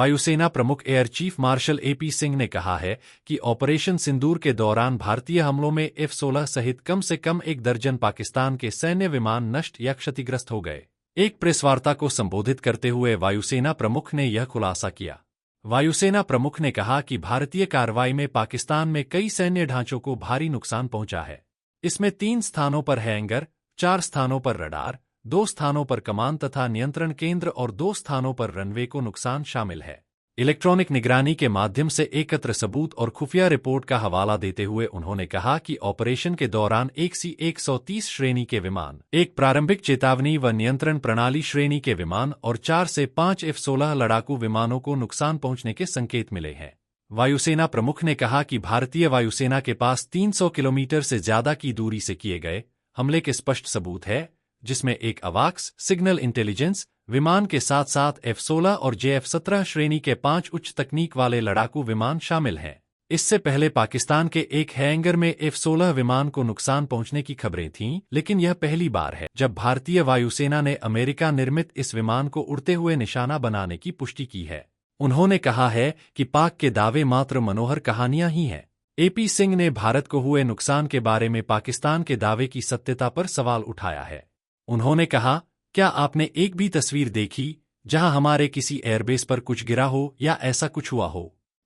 वायुसेना प्रमुख air chief marshal AP Singh ने कहा है कि ऑपरेशन सिंदूर के दौरान भारतीय हमलों में F-16 सहित कम से कम 1 दर्जन पाकिस्तान के सैन्य विमान नष्ट या क्षतिग्रस्त हो गए। एक प्रेसवार्ता को संबोधित करते हुए वायुसेना प्रमुख ने यह खुलासा किया। वायुसेना प्रमुख ने कहा कि भारतीय कार्रवाई में पाकिस्तान में कई सैन्य ढांचों को भारी नुकसान पहुंचा है। इसमें 3 स्थानों पर हैंगर, 4 स्थानों पर रडार, 2 स्थानों पर कमान तथा नियंत्रण केंद्र और 2 स्थानों पर रनवे को नुकसान शामिल है। इलेक्ट्रॉनिक निगरानी के माध्यम से एकत्र सबूत और खुफिया रिपोर्ट का हवाला देते हुए उन्होंने कहा कि ऑपरेशन के दौरान एक C-130 श्रेणी के विमान, एक प्रारंभिक चेतावनी व नियंत्रण प्रणाली श्रेणी के विमान और 4 से 5 F-16 लड़ाकू विमानों को नुकसान पहुंचने के संकेत मिले हैं। वायुसेना प्रमुख ने कहा कि भारतीय वायुसेना के पास 300 किलोमीटर से ज्यादा की दूरी से किए गए हमले के स्पष्ट सबूत है, जिसमें एक अवाक्स सिग्नल इंटेलिजेंस विमान के साथ साथ F-16 और JF-17 श्रेणी के 5 उच्च तकनीक वाले लड़ाकू विमान शामिल हैं। इससे पहले पाकिस्तान के एक हैंगर में F-16 विमान को नुकसान पहुंचने की खबरें थीं, लेकिन यह पहली बार है जब भारतीय वायुसेना ने अमेरिका निर्मित इस विमान को उड़ते हुए निशाना बनाने की पुष्टि की है। उन्होंने कहा है कि पाक के दावे मात्र मनोहर कहानियां ही हैं। एपी सिंह ने भारत को हुए नुकसान के बारे में पाकिस्तान के दावे की सत्यता पर सवाल उठाया है। उन्होंने कहा, क्या आपने एक भी तस्वीर देखी जहां हमारे किसी एयरबेस पर कुछ गिरा हो या ऐसा कुछ हुआ हो?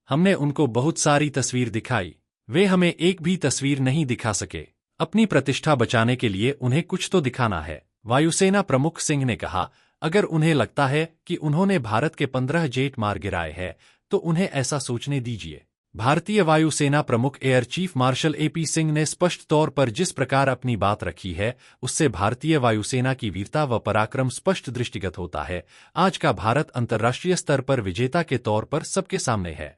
हमने उनको बहुत सारी तस्वीर दिखाई, वे हमें एक भी तस्वीर नहीं दिखा सके। अपनी प्रतिष्ठा बचाने के लिए उन्हें कुछ तो दिखाना है। वायुसेना प्रमुख सिंह ने कहा, अगर उन्हें लगता है कि उन्होंने भारत के 15 जेट मार गिराए हैं, तो उन्हें ऐसा सोचने दीजिए। भारतीय वायुसेना प्रमुख air chief marshal AP Singh ने स्पष्ट तौर पर जिस प्रकार अपनी बात रखी है, उससे भारतीय वायुसेना की वीरता व पराक्रम स्पष्ट दृष्टिगत होता है। आज का भारत अंतर्राष्ट्रीय स्तर पर विजेता के तौर पर सबके सामने है।